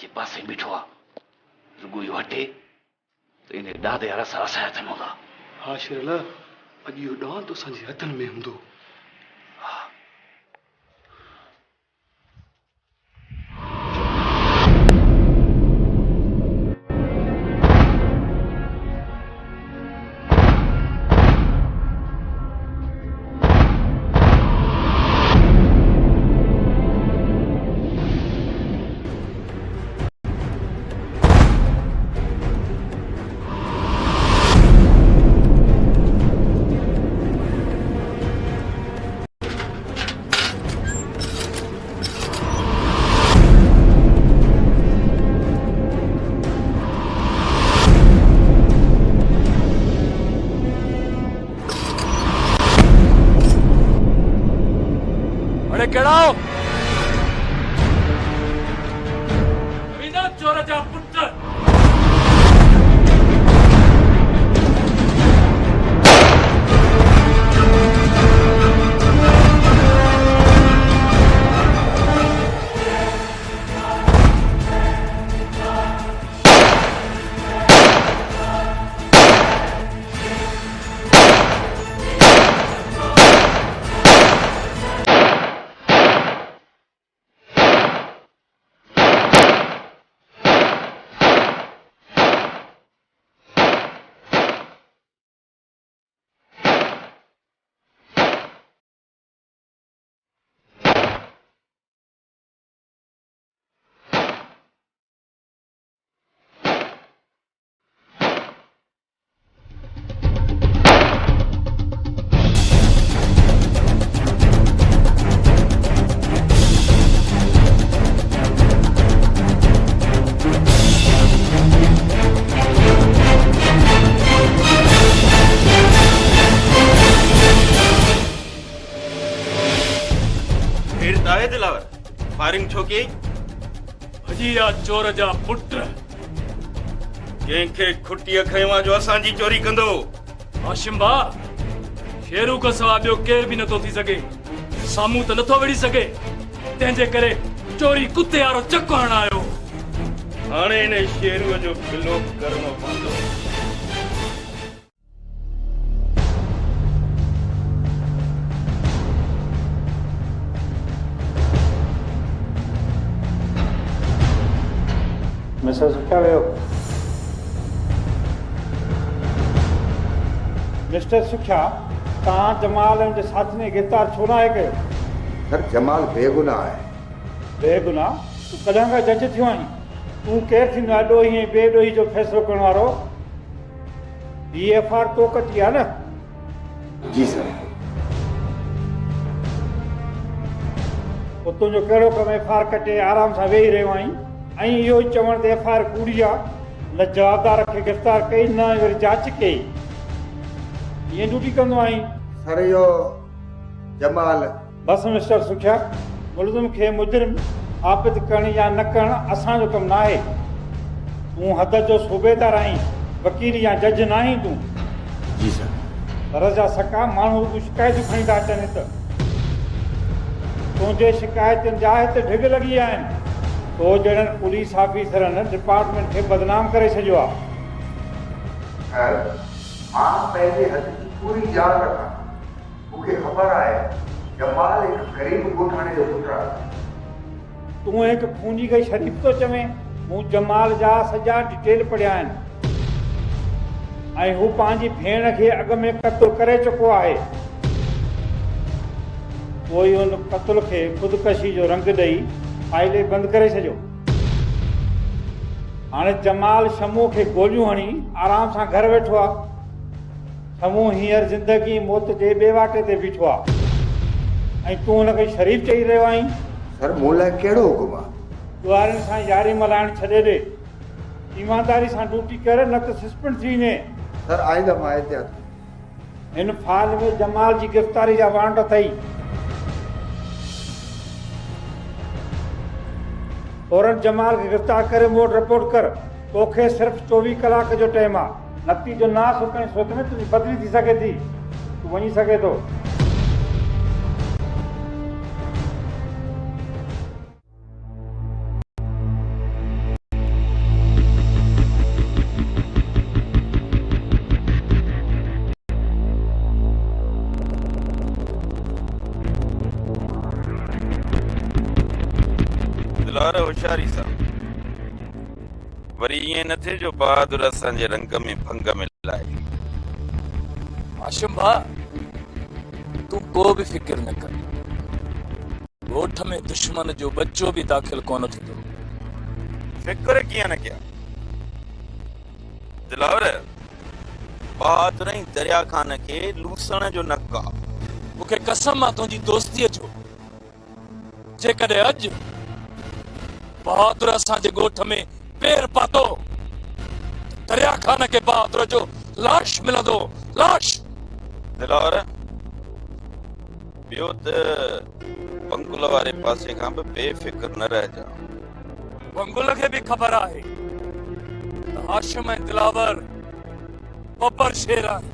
जे पासे बीठो आहे रुगो इहो हटे त इन ॾाढे हर सां असांजे हथ में हूंदा। हा शेरला, अॼु इहो ॾांहुं तो असांजे हथनि में हूंदो। केड़ाओ बिना चोर जा पुट फायरिंग छो की भजिया चोर जा पुट कंहिंखे खुटीअ खयों जो असांजी चोरी कंदो। हाशिम भा शेरू का सवा ॿियो केर बि नथो थी सघे, साम्हूं त नथो विड़ी सघे, तंहिंजे करे चोरी कुते वारो चक हणायो। हाणे इन शेरूअ जो पिलो करणो पवंदो। मिस्टर सुखा वियो। मिस्टर सुखा, तव्हां जमाल ऐं साथी ने गिरफ़्तार छो न आहे कयो? सर जमाल बेगुनाह आहे। बेगुनाह? तूं कॾहिं खां जज थियो आहीं? तूं केरु थींदो आहे ॾोही ऐं बेॾोही जो फ़ैसिलो करण वारो? हीअ एफआईआर तो कटी आहे न? जी सर। पोइ तुंहिंजो कहिड़ो कमु एफआईआर कटे आराम सां वेही रहियो आहीं ऐं इहो ई चवण ते एफआईआर कूड़ी आहे? न जवाबदार खे गिरफ़्तार कई न वरी जांच कई, ईअं ड्यूटी कंदो आहीं? सर इहो जमाल। बसि मिस्टर सुखिया, मुलज़िम खे मुजरिम साबित करण या न करण असांजो कमु न आहे। तूं हद जो सूबेदार आहीं, वकील या जज न आहीं तूं। जी सर। घर जा सका माण्हू तूं शिकायतूं खणी था अचनि त तुंहिंजे शिकायतुनि जा हिते ढिग लॻी विया आहिनि। तो जहिड़नि पुलिस ऑफिसरनि डिपार्टमेंट खे बदनाम करे छॾियो आहे। मां पंहिंजे हथ जी पूरी ॼाण रखां। मूंखे ख़बर आहे जमाल हिकु ग़रीब ॻोठाणे जो पुटु आहे। तूं हिकु खूनी खे शरीफ़ थो चवें? मूं जमाल जा सॼा डिटेल पढ़िया आहिनि ऐं हू पंहिंजी भेण खे अॻ में क़त्ल करे चुको आहे। पोइ हुन क़त्ल खे ख़ुदकशी जो रंग ॾेई फाइले बंदि करे छॾियो। हाणे जमाल शमू खे गोलियूं हणी आराम सां घर वेठो आहे। शमू हींअर ज़िंदगी मौत जे ॿिए वाटे ते बीठो आहे ऐं तूं हुनखे शरीफ़ चई रहियो आहीं। सर मूं लाइ कहिड़ो हुकुम आहे? ॿुआरियुनि सां यारी मल्हाइण छॾे ॾे, ईमानदारी सां ड्यूटी कर, न त सस्पेंड थी वञे। सर आईंदा मां एहतियात। हिन फाइल में जमाल जी गिरफ़्तारी जा वारंट अथई। फौरन जमाल खे गिरफ़्तार करे मूं वटि रिपोर्ट कर। तोखे सिर्फ़ु 24 कलाक जो टाइम आहे। नतीजो ना सुकण सोच में तुंहिंजी बदिली थी सघे थी। तूं वञी सघे थो। होशियारी सां वरी ईअं न थिए जो बहादुर असांजे रंग में भंग में लाए। हाशिम भा तू को भी फिक्र न कर, ॻोठ में दुश्मन जो बच्चो भी दाखिल कोन थींदो। फिक्र कीअं न कया दिलावर, बहादुर ऐं दरिया खान खे लूसण जो न का। मूंखे कसम आहे तुंहिंजी दोस्तीअ जो, जेकॾहिं अॼु बहादुर असांजे ॻोठ में पेर पातो दरिया खान खे बहादुर जो लाश मिलंदो, लाश। दिलावर ॿियो त पंकुल वारे पासे खां बि बेफिक्र न रहिजा। पंकुल खे बि ख़बर आहे त हाशिम ऐं दिलावर बब्बर शेर आहिनि।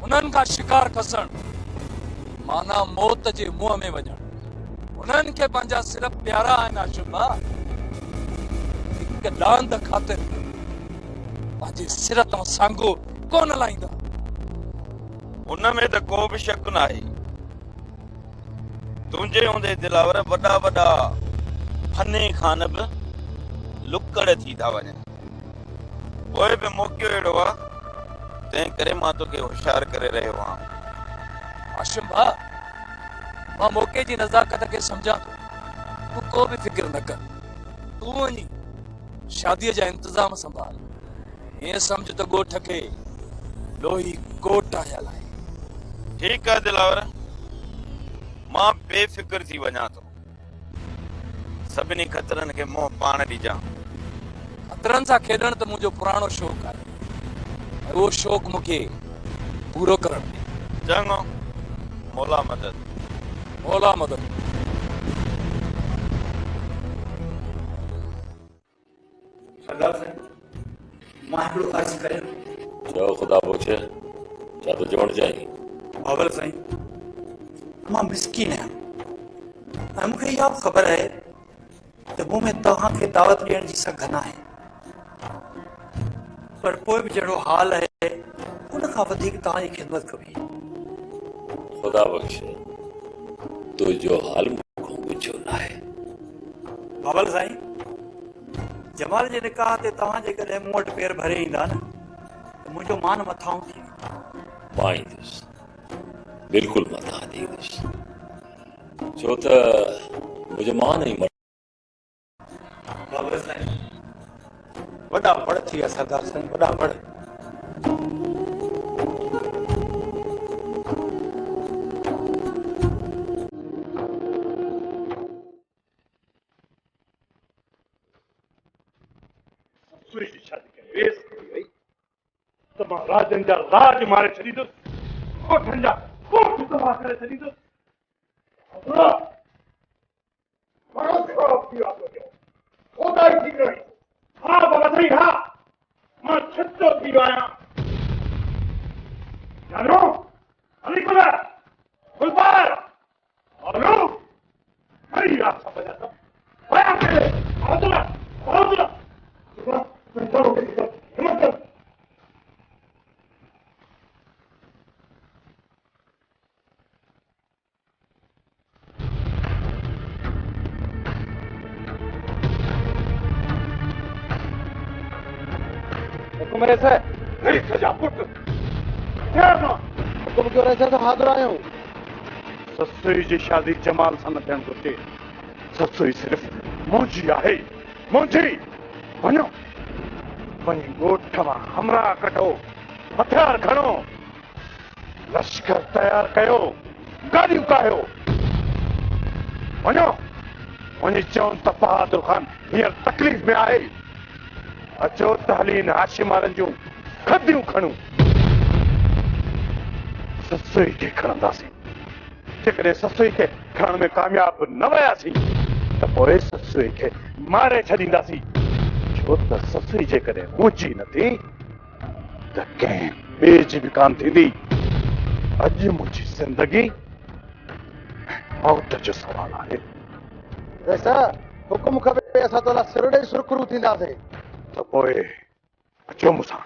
उन्हनि खां शिकार खसण माना मौत जे मुंहं में वञण। उन्हनि खे पंहिंजा सिर्फ़ प्यारा आहिनि हाशिम भा। हिक डांद ख़ातिर पंहिंजे सिर तां सांगो कोन लाहींदा। उन में त को बि शक न आहे। तुंहिंजे हूंदे दिलावर वॾा वॾा फने खान बि लुकड़ थी था वञनि। पोइ बि मौक़ो अहिड़ो आहे, तंहिं करे मां तोखे होशियार करे रहियो आहियां। हाशिम भा मां मौक़े जी नज़ाकत खे सम्झां थो, तूं को बि फिक्र न कर। तूं वञी शादीअ जा इंतज़ाम संभाल। ईअं सम्झ त ॻोठ खे लोही कोट आयल आहे। ठीकु आहे दिलावर, मां बेफिक्र थी वञा थो। सभिनी ख़तरनि खे मुंहुं पाण ॾिजां। ख़तरनि सां खेॾण त मुंहिंजो पुराणो शौक़ु आहे। उहो शौक़ु मूंखे पूरो करणु ॾे। चङो, मौला मदद। मौला मदद। सरदार साईं, मां हिकिड़ो अर्ज़ु कयां। चओ ख़ुदा पुछे, छा थो चवणु चाहीं? बाबर साईं, मां मिसकीन आहियां ऐं मूंखे इहा बि ख़बर आहे त मूं में तव्हांखे दावत ॾियण जी सघ न आहे, पर पोइ बि जहिड़ो हाल आहे उन खां वधीक तव्हांजी ख़िदमत कबी। ख़ुदा बख़्शे, तुंहिंजो हाल मूंखां पुछियो न आहे। बाबर साईं, जमाल जे निकाह ते तव्हां जेकॾहिं मूं वटि पेर भरे ईंदा न त मुंहिंजो मान मथां थी वेंदो। मां ईंदुसि, बिल्कुलु मथां ईंदुसि, छो त मुंहिंजो मान ई बाबर साईं, वॾा पड़ थी विया सरदार साईं, वॾा पड़। राजन जा राज मारे छॾींदुसि, कोठनि जा कोठ तबाह करे छॾींदुसि। हा बाबा साईं, हा मां छतो थी वियो आहियां। जानो अलीकुल गुलबार हलो हरी रात सब बजा सब बया करे आउदला आउदला चलो हिम्मत कर। मेरे से नहीं सजा पुट तुम क्यों रहे थे हाथ आयो? ससुई जी शादी जमाल सां न थियणु घुरिजे। ससुई सिर्फ़ मुंहिंजी आहे, मुंहिंजी। वञो वञी ॻोठ मां हमराह कढो, हथियार खणो, लश्कर तयार कयो, गाॾियूं कायो। वञो वञी चवनि त बहादुर ख़ान हींअर तकलीफ़ में आहे। अचो त हली हिन हाशिम वारनि जूं खदियूं खणूं। ससुई खे खणंदासीं। जेकॾहिं ससुई खे खणण में कामयाब न वियासीं त पोइ ससुई खे मारे छॾींदासीं, छो त ससुई जेकॾहिं मुंहिंजी न थी त कंहिं ॿिए जी बि कान थींदी। अॼु मुंहिंजी ज़िंदगी मौत जो सवाल आहे। वैसा हुकुम खपे असां तोला सिर ॾेई सुरखरू थींदासीं। त पोइ अचो मूंसां।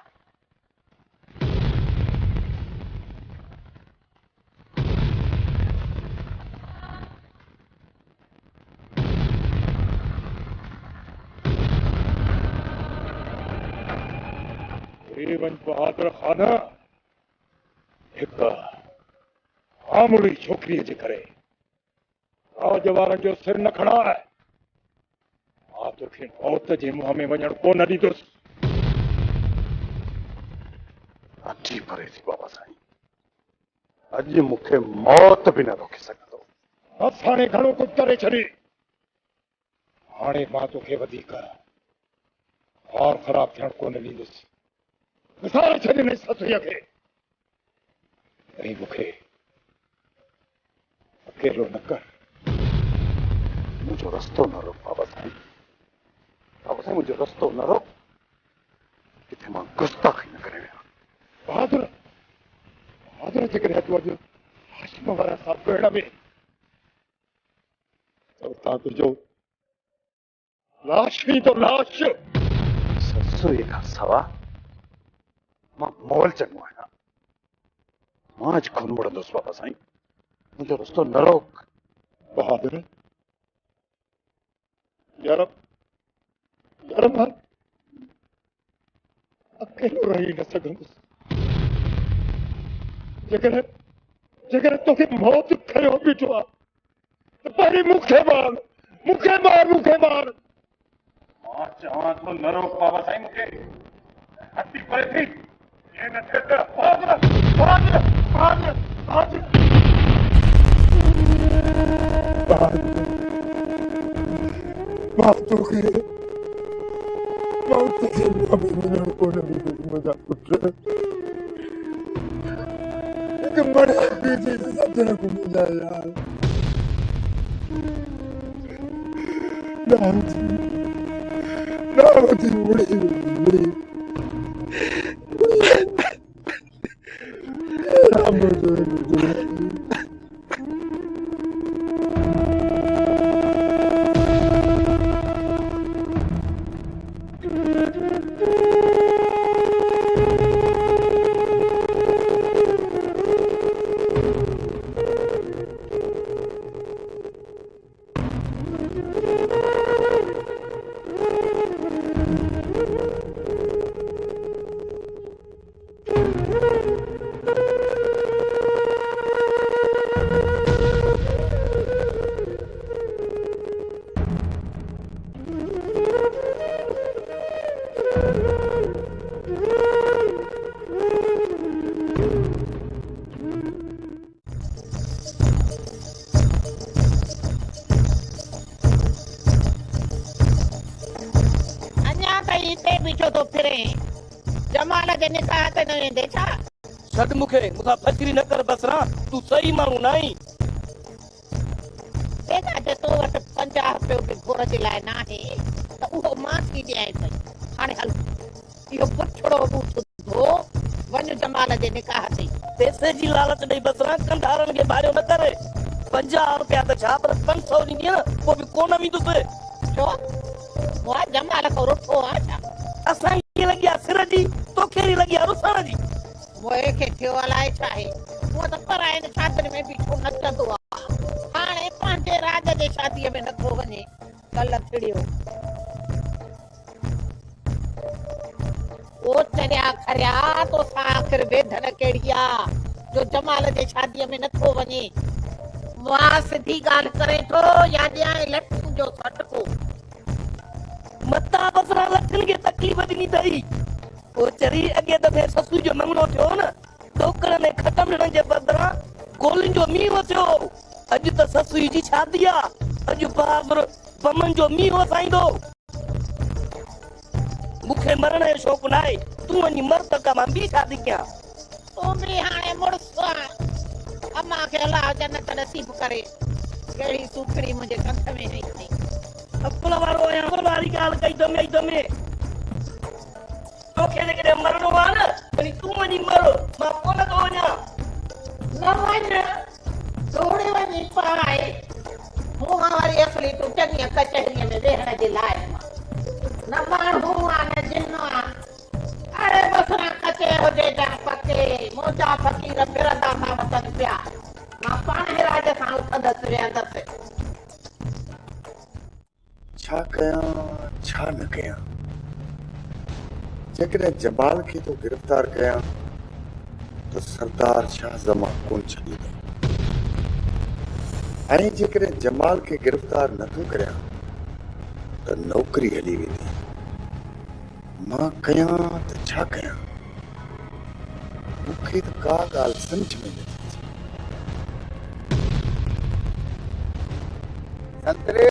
हली वन बहादुर खाना एक आमड़ी छोकरी जे करे नौजवान जो सिर न खड़ा है मां तोखे मौत जे मुंह में वञण कोन ॾींदुसि अची परे थी बाबा साईं अॼु मूंखे मौत बि न रोके सघंदो बस हाणे घणो कुझु करे छॾी हाणे मां तोखे वधीक और ख़राब थियण कोन ॾींदुसि विसारे छॾींदुसि ससुईअ खे ऐं मूंखे अकेलो न कर मुझो रस्तो न रोक बाबा साईं मुझो रस्तो न रोक किथे मां गुस्ताखी न करे बहादुर बहादुर जेकॾहिं तूं अॼु हाशिम वारा सां पेड़ में तव्हां तुंहिंजो लाश ई तो लाश ससुई खां सवा मां मोल चङो आहियां मां अॼु कोन मुड़ंदुसि बाबा साईं मुझो रस्तो न रोक बहादुर यार मां अकेलो रही न सघंदुसि जेकॾहिं तोखे मौत खयो बीठो आहे त पहिरीं मूंखे मार मां चवां थो न रोक बाबा साईं मूंखे अची परे थी ये न थिए त बहादुर मां तोखे मौत जे मुंह में वञण कोन ॾींदुसि मुंहिंजा पुट हिकु मड़े बीबी सजण घुमंदा यार नावती मुड़ी राम जो छॾ मूंखे मूंखां फचरी न कर बसरा तूं सही माण्हू न आहीं तो वटि 50 रुपयो बि घुर जे लाइ न आहे त उहो मां थी ॾियां पई हाणे हल इहो पुछड़ो ॿुधो वञ जमाल जे निकाह ते पैसे जी लालच ॾेई बसरा कंधारनि खे भाड़ियो न करे 50 रुपया त छा पर 500 ॾींदी न पोइ बि कोन ईंदुसि छो मां जमाल खां रुठो आहे छा असांखे लॻी आहे सिर जी तोखे लॻी आहे रुसण जी मोए खे थियो अलाए छा आहे उहो त परायनि शादियुनि में बीठो नचंदो आहे हाणे पंहिंजे राज जे शादीअ में नथो वञे कल्ह थिड़ियो ओ चरिया खरिया तो आख़िर बेधन कहिड़ी आहे जो जमाल जे शादीअ में नथो वञे मां सिधी ॻाल्हि करे थो या ॾियां लठियूं जो सटको मता बसरा लठनि खे तकलीफ़ ॾिनी अथई ओ चरी अॻे दफ़े ससु जो मंगणो थियो न टोकर में ख़तम ॾियण जे बदिरां गोलियुनि जो मींहुं थियो अॼु त ससु जी शादी आहे अॼु बहादुर बमन जो मींहुं वसाईंदो मूंखे मरण जो शौक़ु न आहे तूं वञी मर त मां ॿी शादी कयां तूं बि हाणे मुड़ुस अम्मा खे अलाह जन्नत नसीब करे कहिड़ी सूखड़ी मुंहिंजे कंठ में हई अथई अकुल वारो आहियां अकुल वारी ॻाल्हि कई दमे तोखे जेकॾहिं मरणो आहे न वरी तूं वञी मर मां कोन थो वञां न वञ दौड़े वञी पाए मूं वारी असली तूं चङी कचहरीअ में वेहण जे लाइ न माण्हू आहे न जिन आहे अरे बसरा कचे हुजे जा पके मोजा फ़कीर फिरंदा था वतन पिया मां पाण राज सां उथंदसि वेहंदसि छा कयां छा न कयां जेकॾहिं जमाल खे तो गिरफ़्तार कयां तो सरदार शाह जमा कोन छॾींदो ऐं जेकॾहिं जमाल खे गिरफ़्तार नथो करियां त नौकरी हली वेंदी। मां कयां त छा कयां? मूंखे त का ॻाल्हि सम्झ में नथी अचे। संतरे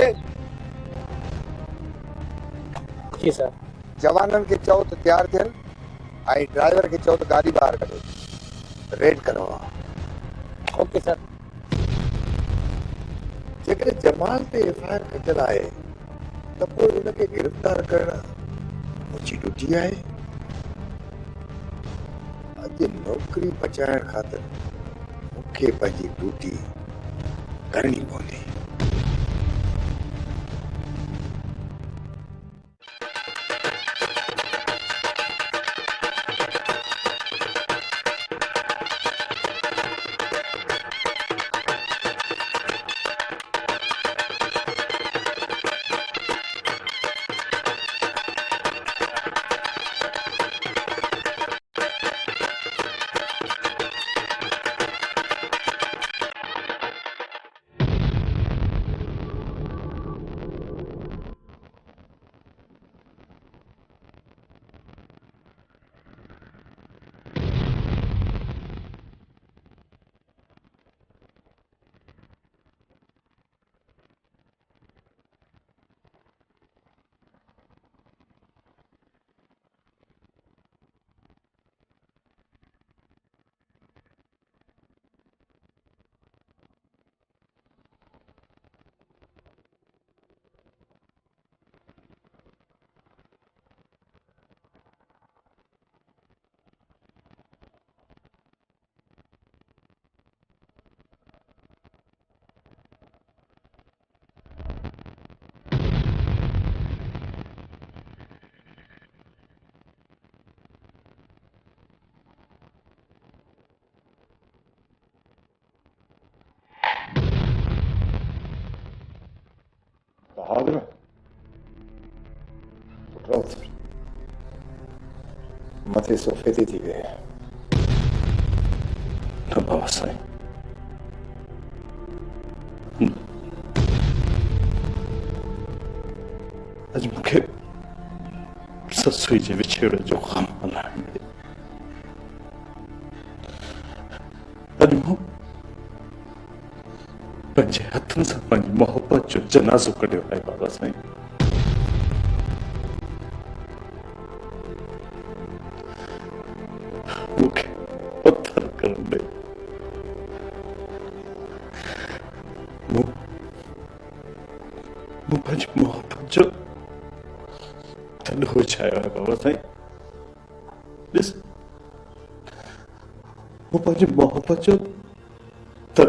जी सर। जवाननि खे चओ त तयारु थियनि ऐं ड्राइवर खे चओ त गाॾी ॿाहिरि कढे, रेड करो। Okay sir. जेकॾहिं जमाल ते एफआईआर कटियल आहे त पोइ हुनखे गिरफ़्तार करणु मुंहिंजी ड्यूटी आहे। अॼु नौकरी बचाइण ख़ातिर मूंखे पंहिंजी ड्यूटी करणी पवंदी। बहादुर मथे सोफे ते थी गए। न बाबा साईं, अॼु मूंखे ससुई जे विछेड़े जो ग़म मल्हाइण ॾे। अॼु मूं पंहिंजे हथनि सां पंहिंजी मोहब्बत जो जनाज़ो कढियो आहे बाबा साईं। मूंखे पत्थर करण ॾे। मूं पंहिंजी मोहब्बत जो तॾो छायो आहे बाबा साईं। ॾिस, मूं पंहिंजी मोहब्बत जो तॾो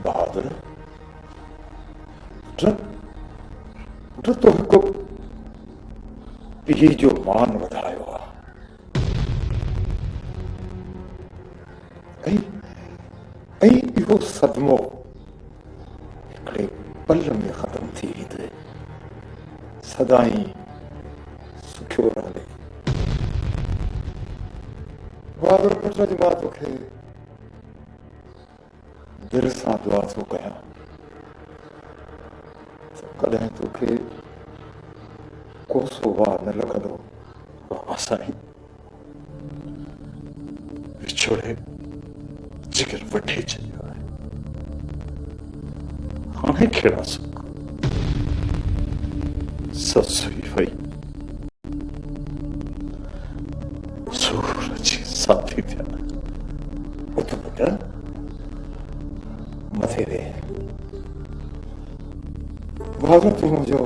बहादुर तो हिकु पीउ जो मान वधायो आहे ऐं इहो सदमो हिकिड़े पल में ख़तम थी वेंदो। सदाईं सुखियो रहंदे। बहादुर पुट जी मां तोखे दिल सां दुआ थो कयां कॾहिं तोखे कोसो वार न लॻंदो। बाबा साईं, विछोड़े जिगर वठी छॾियो आहे। हाणे कहिड़ा सुख। ससु ई वई, सूर जी साथी थिया। पुट मथे रे बहादुर, तूं मुंहिंजो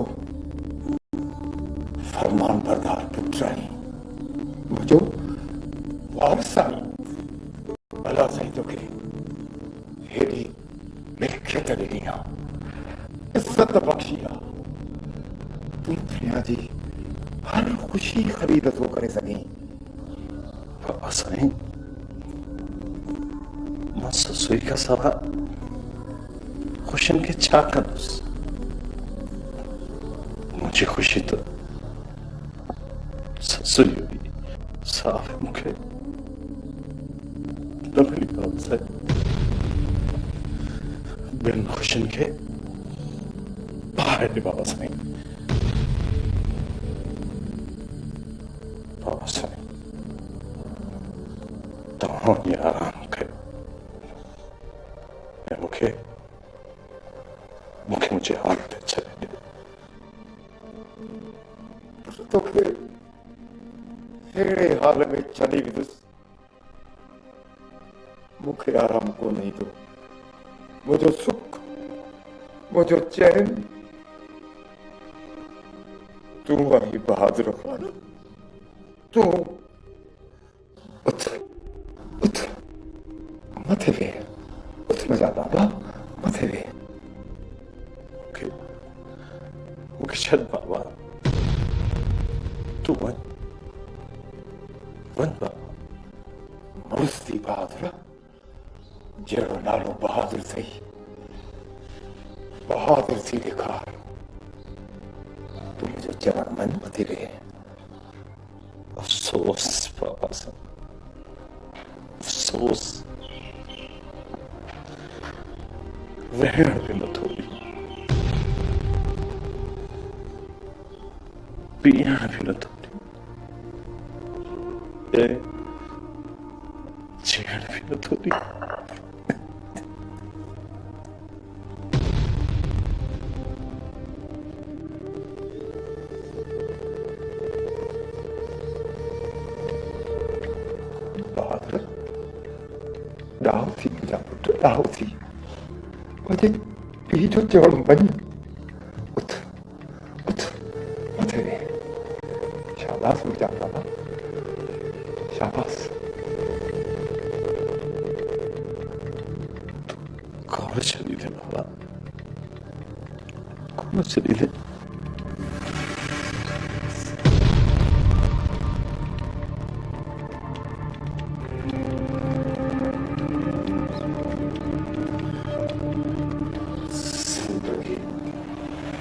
फरमान बरदार पुटु आहीं, मुंहिंजो वारिस आहीं। भला साईं तोखे हेॾी मिल्कियत ॾिनी आहे, इज़त बख़्शी आहे। तूं दुनिया जी हर ख़ुशी ख़रीद थो करे सघीं। बाबा साईं, मां ससुई खां सवाइ ख़ुशियुनि खे छा कंदुसि? मुंहिंजी ख़ुशी त सुनियो भी साफ है मुखे नबली बाबा साईं बिन खुशन के बाहर बाबा साईं बाबा साईं तव्हां आराम कयो ऐं मूंखे मुंहिंजे हाल ते छॾे ॾियो तोखे अहिड़े हाल में छॾे ॾींदुसि मूंखे आराम कोन ईंदो मुंहिंजो सुख मुंहिंजो चैन तूं आई बहादुर खान तूं उथ उथ मथे वेह उथ मुंहिंजा बाबा मथे वेह मूंखे छॾ बाबा तूं वञ वञ बाबा मुड़ुस थी बहादुर जहिड़ो नालो बहादुर थई बहादुर थी ॾेखार तूं मुंहिंजो चवण मन मथे वेह अफ़सोस बाबा साईं अफ़सोस वेहण बि नथो ॾे पीअण बि नथो ॾे जीअण बि नथो ॾे बहादुर ॾाहो थी मुंहिंजा पुट ॾाहो थी मुंहिंजे पीउ जो चवणु मञ उथ उथ मथे वेह शाबाश मुंहिंजा बाबा शाबाश कौन शरीर है बाबा कौन शरीर है जिंदगी जिंदगी